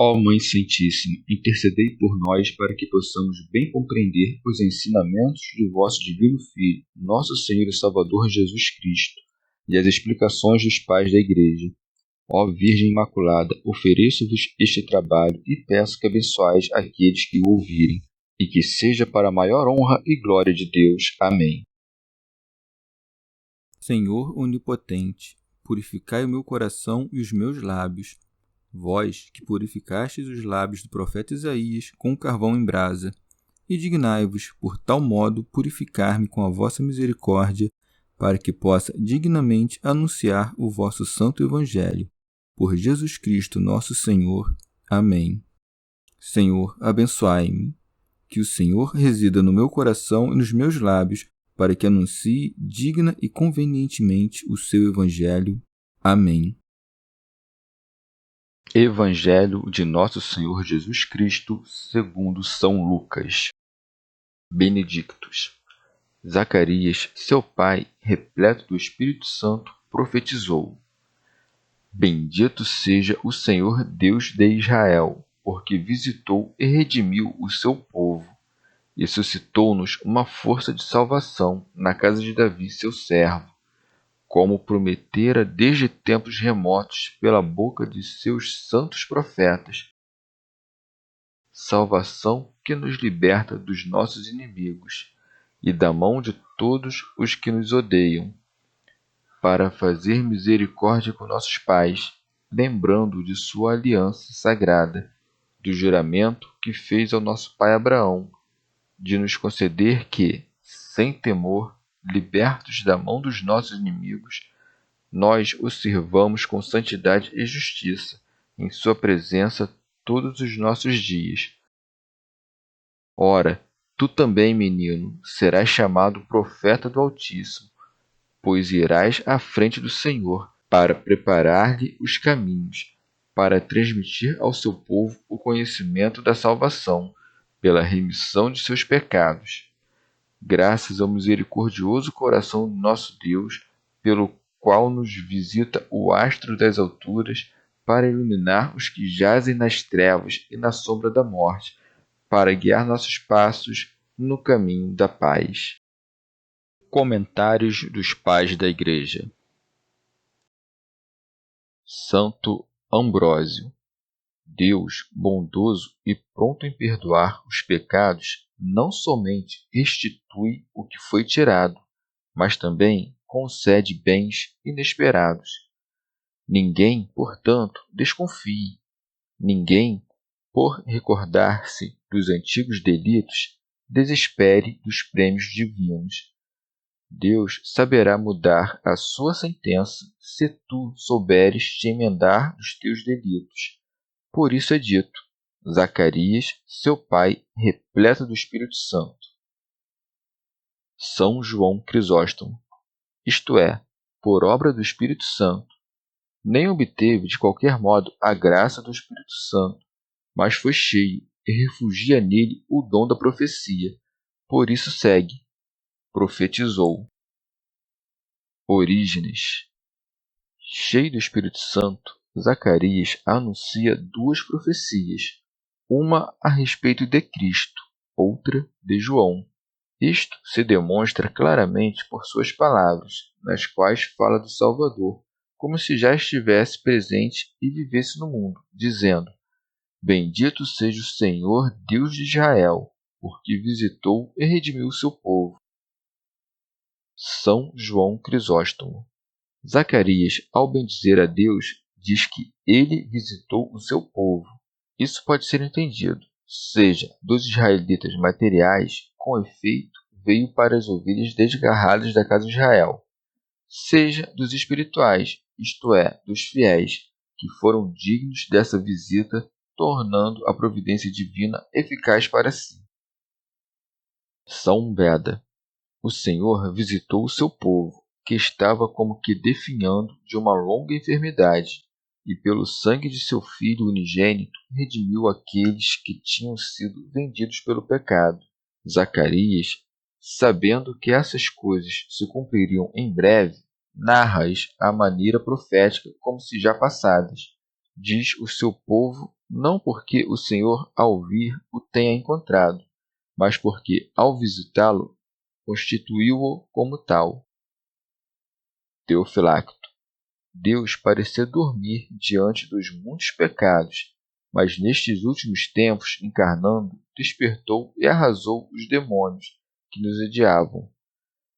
Ó Mãe Santíssima, intercedei por nós para que possamos bem compreender os ensinamentos de vosso Divino Filho, nosso Senhor e Salvador Jesus Cristo, e as explicações dos pais da Igreja. Ó Virgem Imaculada, ofereço-vos este trabalho e peço que abençoais aqueles que o ouvirem, e que seja para a maior honra e glória de Deus. Amém. Senhor onipotente, purificai o meu coração e os meus lábios. Vós, que purificastes os lábios do profeta Isaías com carvão em brasa, e dignai-vos, por tal modo, purificar-me com a vossa misericórdia, para que possa dignamente anunciar o vosso santo Evangelho. Por Jesus Cristo nosso Senhor. Amém. Senhor, abençoai-me. Que o Senhor resida no meu coração e nos meus lábios, para que anuncie digna e convenientemente o seu Evangelho. Amém. Evangelho de Nosso Senhor Jesus Cristo, segundo São Lucas. Benedictus. Zacarias, seu pai, repleto do Espírito Santo, profetizou: Bendito seja o Senhor Deus de Israel, porque visitou e redimiu o seu povo, e suscitou-nos uma força de salvação na casa de Davi, seu servo, como prometera desde tempos remotos pela boca de seus santos profetas. Salvação que nos liberta dos nossos inimigos e da mão de todos os que nos odeiam, para fazer misericórdia com nossos pais, lembrando de sua aliança sagrada, do juramento que fez ao nosso pai Abraão, de nos conceder que, sem temor, libertos da mão dos nossos inimigos, nós o sirvamos com santidade e justiça, em sua presença todos os nossos dias. Ora, tu também, menino, serás chamado profeta do Altíssimo, pois irás à frente do Senhor, para preparar-lhe os caminhos, para transmitir ao seu povo o conhecimento da salvação, pela remissão de seus pecados. Graças ao misericordioso coração do nosso Deus, pelo qual nos visita o astro das alturas, para iluminar os que jazem nas trevas e na sombra da morte, para guiar nossos passos no caminho da paz. Comentários dos Pais da Igreja. Santo Ambrósio. Deus, bondoso e pronto em perdoar os pecados, não somente restitui o que foi tirado, mas também concede bens inesperados. Ninguém, portanto, desconfie. Ninguém, por recordar-se dos antigos delitos, desespere dos prêmios divinos. Deus saberá mudar a sua sentença se tu souberes te emendar dos teus delitos. Por isso é dito: Zacarias, seu pai, repleto do Espírito Santo. São João Crisóstomo, isto é, por obra do Espírito Santo, nem obteve de qualquer modo a graça do Espírito Santo, mas foi cheio e refugia nele o dom da profecia. Por isso segue: profetizou. Orígenes. Cheio do Espírito Santo, Zacarias anuncia duas profecias, uma a respeito de Cristo, outra de João. Isto se demonstra claramente por suas palavras, nas quais fala do Salvador, como se já estivesse presente e vivesse no mundo, dizendo: Bendito seja o Senhor Deus de Israel, porque visitou e redimiu o seu povo. São João Crisóstomo. Zacarias, ao bendizer a Deus, diz que ele visitou o seu povo. Isso pode ser entendido, seja dos israelitas materiais, com efeito, veio para as ovelhas desgarradas da casa de Israel, seja dos espirituais, isto é, dos fiéis, que foram dignos dessa visita, tornando a providência divina eficaz para si. São Beda. O Senhor visitou o seu povo, que estava como que definhando de uma longa enfermidade, e pelo sangue de seu Filho unigênito redimiu aqueles que tinham sido vendidos pelo pecado. Zacarias, sabendo que essas coisas se cumpririam em breve, narra-as à maneira profética como se já passadas. Diz o seu povo não porque o Senhor, ao vir, o tenha encontrado, mas porque, ao visitá-lo, constituiu-o como tal. Teofilacto. Deus parecia dormir diante dos muitos pecados, mas nestes últimos tempos, encarnando, despertou e arrasou os demônios que nos odiavam.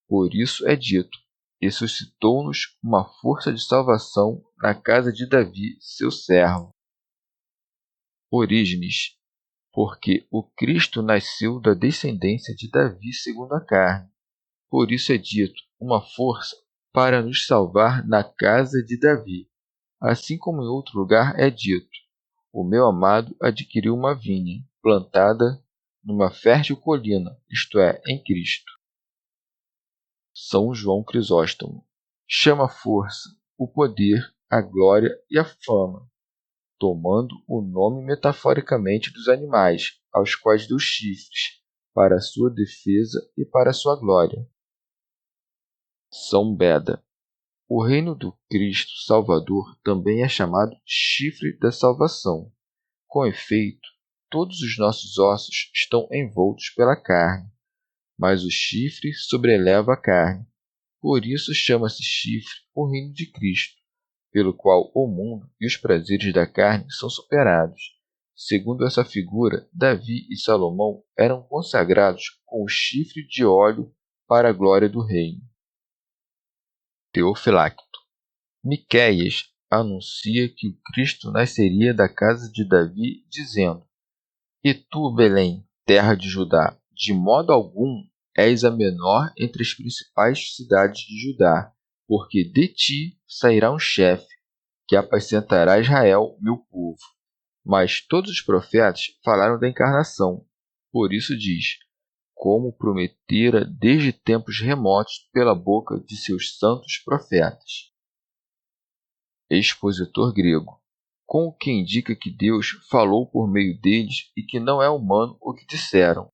Por isso é dito, e suscitou-nos uma força de salvação na casa de Davi, seu servo. Orígenes. Porque o Cristo nasceu da descendência de Davi segundo a carne. Por isso é dito, uma força para nos salvar na casa de Davi. Assim como em outro lugar é dito, o meu amado adquiriu uma vinha, plantada numa fértil colina, isto é, em Cristo. São João Crisóstomo. Chama a força, o poder, a glória e a fama, tomando o nome metaforicamente dos animais, aos quais deu chifres, para a sua defesa e para a sua glória. São Beda. O reino do Cristo Salvador também é chamado chifre da salvação. Com efeito, todos os nossos ossos estão envoltos pela carne, mas o chifre sobreleva a carne. Por isso chama-se chifre o reino de Cristo, pelo qual o mundo e os prazeres da carne são superados. Segundo essa figura, Davi e Salomão eram consagrados com o chifre de óleo para a glória do reino. Teofilacto. Miqueias anuncia que o Cristo nasceria da casa de Davi, dizendo: E tu, Belém, terra de Judá, de modo algum és a menor entre as principais cidades de Judá, porque de ti sairá um chefe, que apacentará Israel, meu povo. Mas todos os profetas falaram da encarnação. Por isso diz, como prometera desde tempos remotos pela boca de seus santos profetas. Expositor grego. Com o que indica que Deus falou por meio deles e que não é humano o que disseram.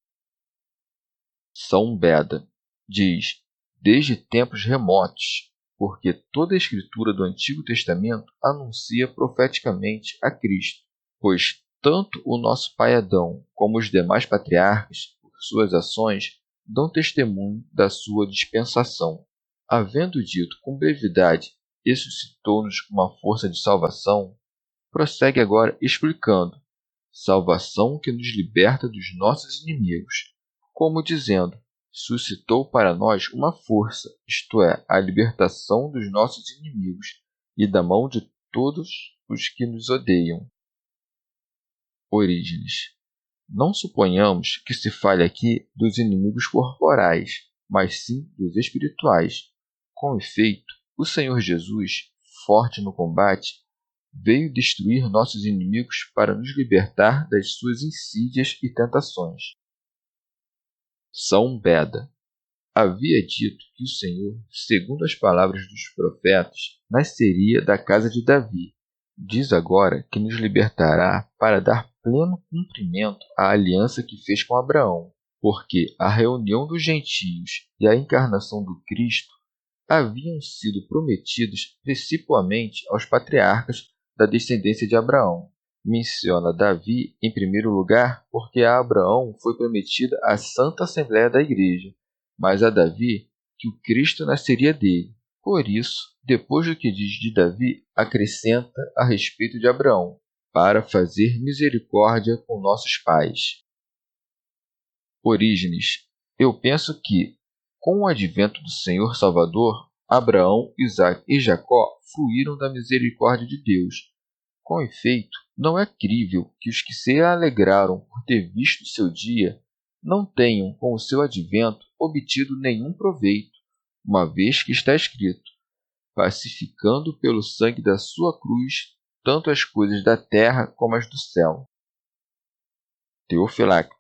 São Beda. Diz, desde tempos remotos, porque toda a escritura do Antigo Testamento anuncia profeticamente a Cristo, pois tanto o nosso pai Adão como os demais patriarcas, por suas ações, dão testemunho da sua dispensação. Havendo dito com brevidade e suscitou-nos uma força de salvação, prossegue agora explicando, salvação que nos liberta dos nossos inimigos, como dizendo, suscitou para nós uma força, isto é, a libertação dos nossos inimigos e da mão de todos os que nos odeiam. Orígenes. Não suponhamos que se fale aqui dos inimigos corporais, mas sim dos espirituais. Com efeito, o Senhor Jesus, forte no combate, veio destruir nossos inimigos para nos libertar das suas insídias e tentações. São Beda. Havia dito que o Senhor, segundo as palavras dos profetas, nasceria da casa de Davi. Diz agora que nos libertará para dar pleno cumprimento à aliança que fez com Abraão, porque a reunião dos gentios e a encarnação do Cristo haviam sido prometidos principalmente aos patriarcas da descendência de Abraão. Menciona Davi em primeiro lugar porque a Abraão foi prometida a santa assembleia da igreja, mas a Davi que o Cristo nasceria dele. Por isso, depois do que diz de Davi, acrescenta a respeito de Abraão, para fazer misericórdia com nossos pais. Orígenes. Eu penso que, com o advento do Senhor Salvador, Abraão, Isaque e Jacó fruíram da misericórdia de Deus. Com efeito, não é crível que os que se alegraram por ter visto seu dia não tenham, com o seu advento, obtido nenhum proveito, uma vez que está escrito, pacificando pelo sangue da sua cruz tanto as coisas da terra como as do céu. Teofilacto.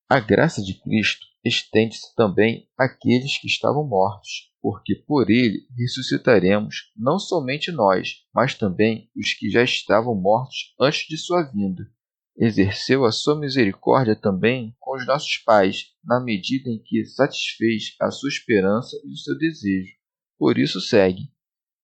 A graça de Cristo estende-se também àqueles que estavam mortos, porque por ele ressuscitaremos não somente nós, mas também os que já estavam mortos antes de sua vinda. Exerceu a sua misericórdia também com os nossos pais, na medida em que satisfez a sua esperança e o seu desejo. Por isso segue,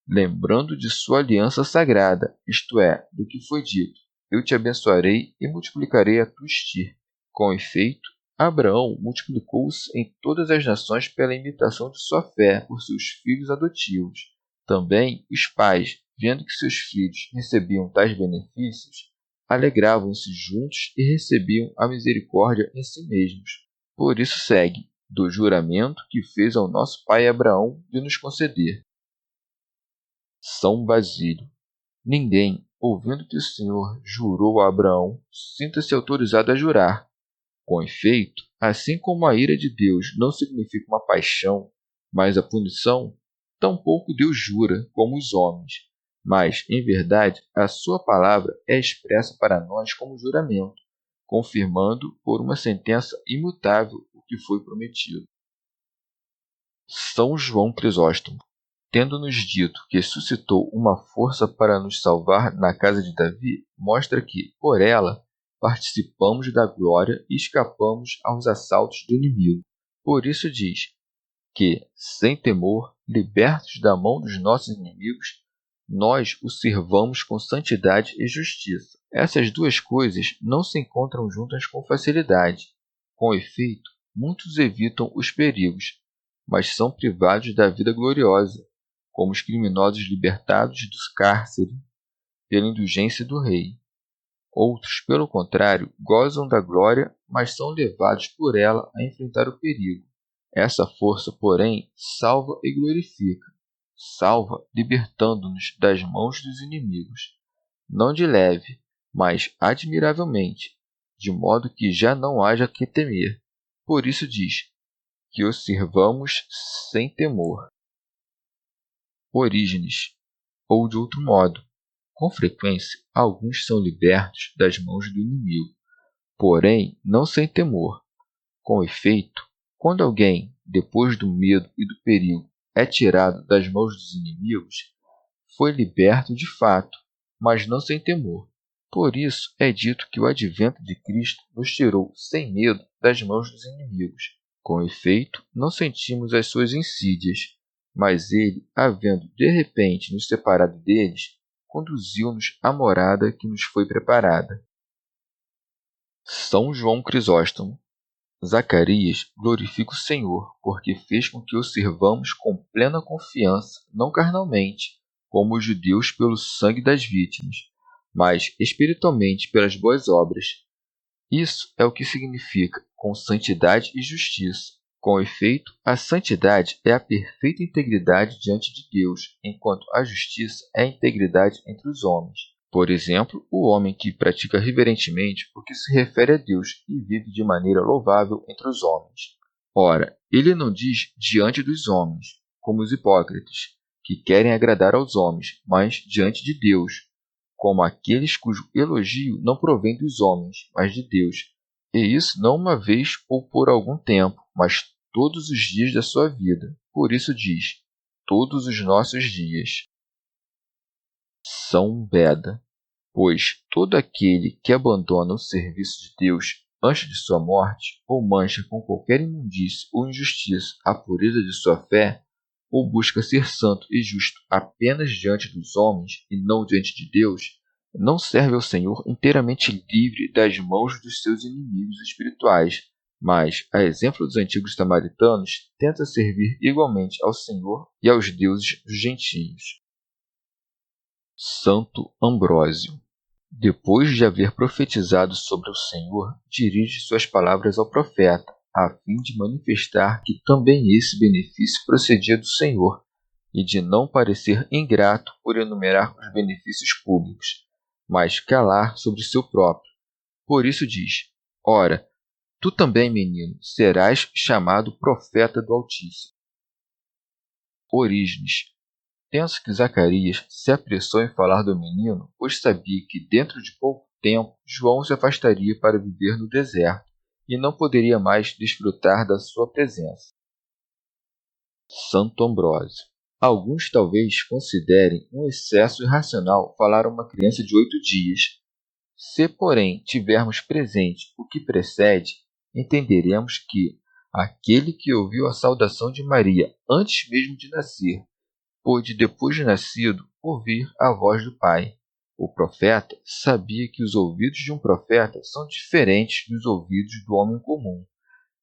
lembrando de sua aliança sagrada, isto é, do que foi dito, eu te abençoarei e multiplicarei a tua estirpe. Com efeito, Abraão multiplicou-se em todas as nações pela imitação de sua fé por seus filhos adotivos. Também os pais, vendo que seus filhos recebiam tais benefícios, alegravam-se juntos e recebiam a misericórdia em si mesmos. Por isso segue, do juramento que fez ao nosso pai Abraão de nos conceder. São Basílio. Ninguém, ouvindo que o Senhor jurou a Abraão, sinta-se autorizado a jurar. Com efeito, assim como a ira de Deus não significa uma paixão, mas a punição, tampouco Deus jura, como os homens. Mas, em verdade, a sua palavra é expressa para nós como juramento, confirmando por uma sentença imutável o que foi prometido. São João Crisóstomo, tendo-nos dito que suscitou uma força para nos salvar na casa de Davi, mostra que, por ela, participamos da glória e escapamos aos assaltos do inimigo. Por isso diz que, sem temor, libertos da mão dos nossos inimigos, nós o servamos com santidade e justiça. Essas duas coisas não se encontram juntas com facilidade. Com efeito, muitos evitam os perigos, mas são privados da vida gloriosa, como os criminosos libertados dos cárceres pela indulgência do rei. Outros, pelo contrário, gozam da glória, mas são levados por ela a enfrentar o perigo. Essa força, porém, salva e glorifica. Salva, libertando-nos das mãos dos inimigos, não de leve, mas admiravelmente, de modo que já não haja que temer. Por isso diz, que o sirvamos sem temor. Orígenes, ou de outro modo, com frequência, alguns são libertos das mãos do inimigo, porém não sem temor. Com efeito, quando alguém, depois do medo e do perigo, é tirado das mãos dos inimigos, foi liberto de fato, mas não sem temor. Por isso é dito que o advento de Cristo nos tirou sem medo das mãos dos inimigos. Com efeito, não sentimos as suas insídias, mas ele, havendo de repente nos separado deles, conduziu-nos à morada que nos foi preparada. São João Crisóstomo. Zacarias glorifica o Senhor, porque fez com que o sirvamos com plena confiança, não carnalmente, como os judeus pelo sangue das vítimas, mas espiritualmente pelas boas obras. Isso é o que significa com santidade e justiça. Com efeito, a santidade é a perfeita integridade diante de Deus, enquanto a justiça é a integridade entre os homens. Por exemplo, o homem que pratica reverentemente o que se refere a Deus e vive de maneira louvável entre os homens. Ora, ele não diz diante dos homens, como os hipócritas, que querem agradar aos homens, mas diante de Deus, como aqueles cujo elogio não provém dos homens, mas de Deus. E isso não uma vez ou por algum tempo, mas todos os dias da sua vida. Por isso diz, todos os nossos dias. São Beda. Pois todo aquele que abandona o serviço de Deus antes de sua morte, ou mancha com qualquer imundície ou injustiça a pureza de sua fé, ou busca ser santo e justo apenas diante dos homens e não diante de Deus, não serve ao Senhor inteiramente livre das mãos dos seus inimigos espirituais, mas, a exemplo dos antigos samaritanos, tenta servir igualmente ao Senhor e aos deuses dos gentios. Santo Ambrósio. Depois de haver profetizado sobre o Senhor, dirige suas palavras ao profeta, a fim de manifestar que também esse benefício procedia do Senhor, e de não parecer ingrato por enumerar os benefícios públicos, mas calar sobre seu próprio. Por isso diz, ora, tu também, menino, serás chamado profeta do Altíssimo. Orígenes. Penso que Zacarias se apressou em falar do menino, pois sabia que dentro de pouco tempo João se afastaria para viver no deserto e não poderia mais desfrutar da sua presença. Santo Ambrósio. Alguns talvez considerem um excesso irracional falar a uma criança de 8 dias. Se, porém, tivermos presente o que precede, entenderemos que aquele que ouviu a saudação de Maria antes mesmo de nascer, pôde, depois de nascido, ouvir a voz do Pai. O profeta sabia que os ouvidos de um profeta são diferentes dos ouvidos do homem comum,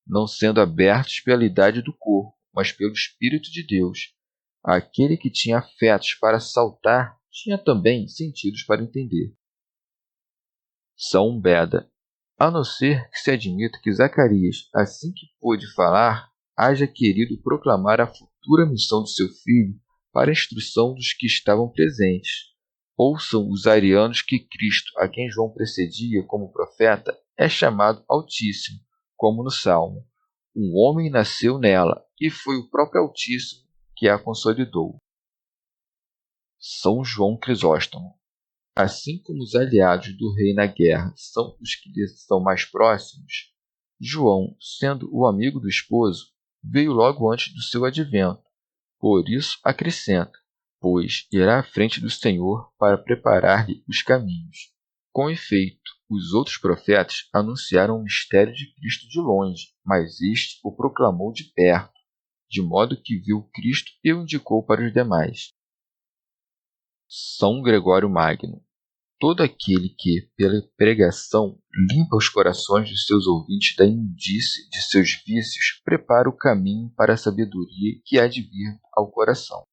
não sendo abertos pela idade do corpo, mas pelo Espírito de Deus. Aquele que tinha afetos para saltar tinha também sentidos para entender. São Beda. A não ser que se admita que Zacarias, assim que pôde falar, haja querido proclamar a futura missão do seu filho para a instrução dos que estavam presentes. Ouçam os arianos que Cristo, a quem João precedia como profeta, é chamado Altíssimo, como no Salmo. Um homem nasceu nela, e foi o próprio Altíssimo que a consolidou. São João Crisóstomo. Assim como os aliados do rei na guerra são os que lhe são mais próximos, João, sendo o amigo do esposo, veio logo antes do seu advento. Por isso acrescenta, pois irá à frente do Senhor para preparar-lhe os caminhos. Com efeito, os outros profetas anunciaram o mistério de Cristo de longe, mas este o proclamou de perto, de modo que viu Cristo e o indicou para os demais. São Gregório Magno. Todo aquele que, pela pregação, limpa os corações dos seus ouvintes da imundície de seus vícios, prepara o caminho para a sabedoria que há de vir ao coração.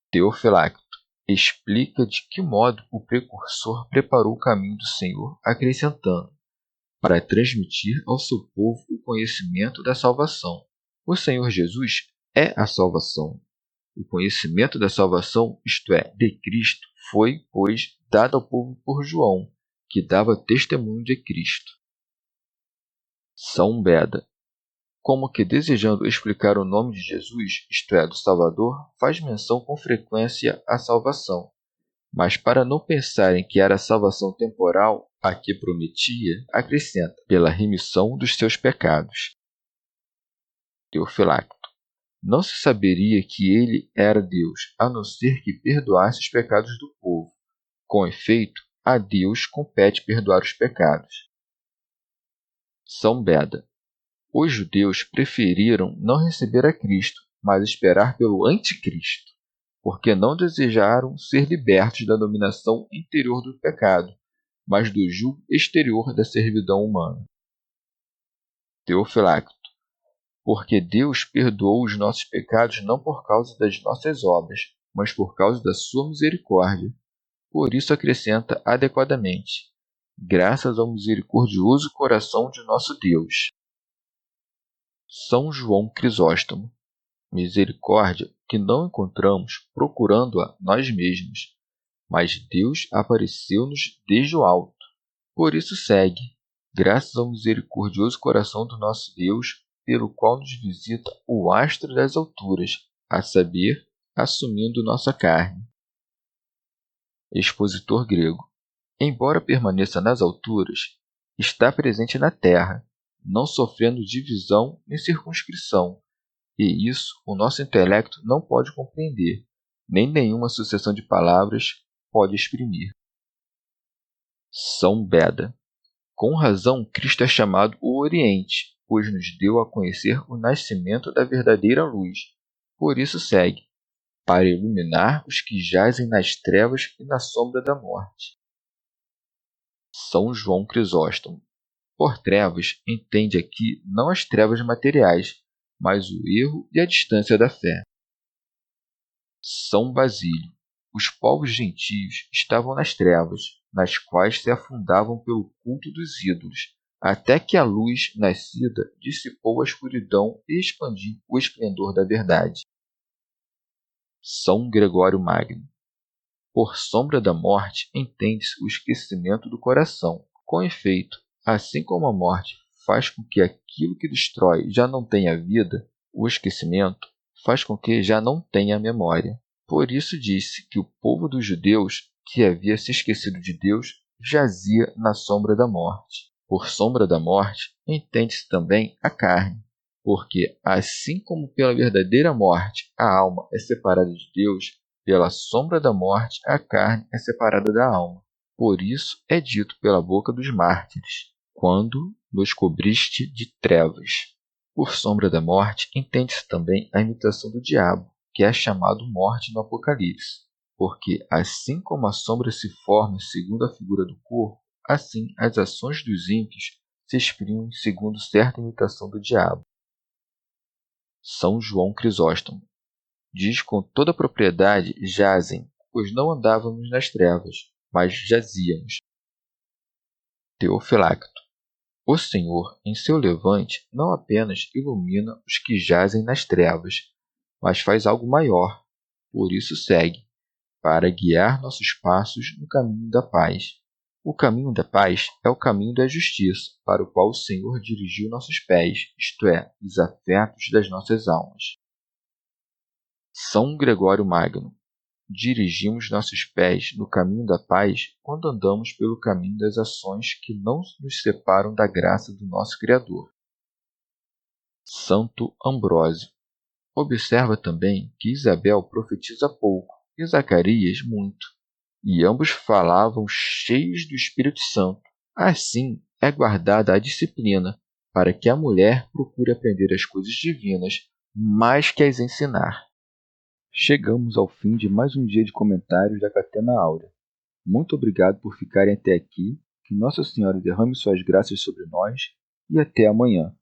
Teofilacto explica de que modo o precursor preparou o caminho do Senhor, acrescentando, para transmitir ao seu povo o conhecimento da salvação. O Senhor Jesus é a salvação. O conhecimento da salvação, isto é, de Cristo, foi, pois, dado ao povo por João, que dava testemunho de Cristo. São Beda. Como que desejando explicar o nome de Jesus, isto é, do Salvador, faz menção com frequência à salvação. Mas para não pensarem que era a salvação temporal a que prometia, acrescenta, pela remissão dos seus pecados. Teofilacto. Não se saberia que ele era Deus, a não ser que perdoasse os pecados do povo. Com efeito, a Deus compete perdoar os pecados. São Beda. Os judeus preferiram não receber a Cristo, mas esperar pelo anticristo, porque não desejaram ser libertos da dominação interior do pecado, mas do jugo exterior da servidão humana. Teofilacto. Porque Deus perdoou os nossos pecados não por causa das nossas obras, mas por causa da sua misericórdia. Por isso acrescenta adequadamente, graças ao misericordioso coração de nosso Deus. São João Crisóstomo. Misericórdia que não encontramos procurando-a nós mesmos, mas Deus apareceu-nos desde o alto. Por isso segue, graças ao misericordioso coração do nosso Deus, pelo qual nos visita o astro das alturas, a saber, assumindo nossa carne. Expositor grego. Embora permaneça nas alturas, está presente na terra, não sofrendo divisão nem circunscrição, e isso o nosso intelecto não pode compreender, nem nenhuma sucessão de palavras pode exprimir. São Beda. Com razão, Cristo é chamado o Oriente, pois nos deu a conhecer o nascimento da verdadeira luz. Por isso segue, para iluminar os que jazem nas trevas e na sombra da morte. São João Crisóstomo. Por trevas, entende aqui não as trevas materiais, mas o erro e a distância da fé. São Basílio. Os povos gentios estavam nas trevas, nas quais se afundavam pelo culto dos ídolos, até que a luz nascida dissipou a escuridão e expandiu o esplendor da verdade. São Gregório Magno. Por sombra da morte entende-se o esquecimento do coração. Com efeito, assim como a morte faz com que aquilo que destrói já não tenha vida, o esquecimento faz com que já não tenha memória. Por isso disse que o povo dos judeus, que havia se esquecido de Deus, jazia na sombra da morte. Por sombra da morte entende-se também a carne, porque assim como pela verdadeira morte a alma é separada de Deus, pela sombra da morte a carne é separada da alma. Por isso é dito pela boca dos mártires, quando nos cobriste de trevas. Por sombra da morte entende-se também a imitação do diabo, que é chamado morte no Apocalipse. porque assim como a sombra se forma segundo a figura do corpo, assim as ações dos ímpios se exprimem segundo certa imitação do diabo. São João Crisóstomo diz com toda a propriedade: jazem, pois não andávamos nas trevas, mas jazíamos. Teofilacto. O Senhor, em seu levante, não apenas ilumina os que jazem nas trevas, mas faz algo maior. Por isso segue, para guiar nossos passos no caminho da paz. O caminho da paz é o caminho da justiça, para o qual o Senhor dirigiu nossos pés, isto é, os afetos das nossas almas. São Gregório Magno. Dirigimos nossos pés no caminho da paz quando andamos pelo caminho das ações que não nos separam da graça do nosso Criador. Santo Ambrósio. Observa também que Isabel profetiza pouco e Zacarias muito, e ambos falavam cheios do Espírito Santo. Assim é guardada a disciplina, para que a mulher procure aprender as coisas divinas mais que as ensinar. Chegamos ao fim de mais um dia de comentários da Catena Áurea. Muito obrigado por ficarem até aqui, que Nossa Senhora derrame suas graças sobre nós e até amanhã.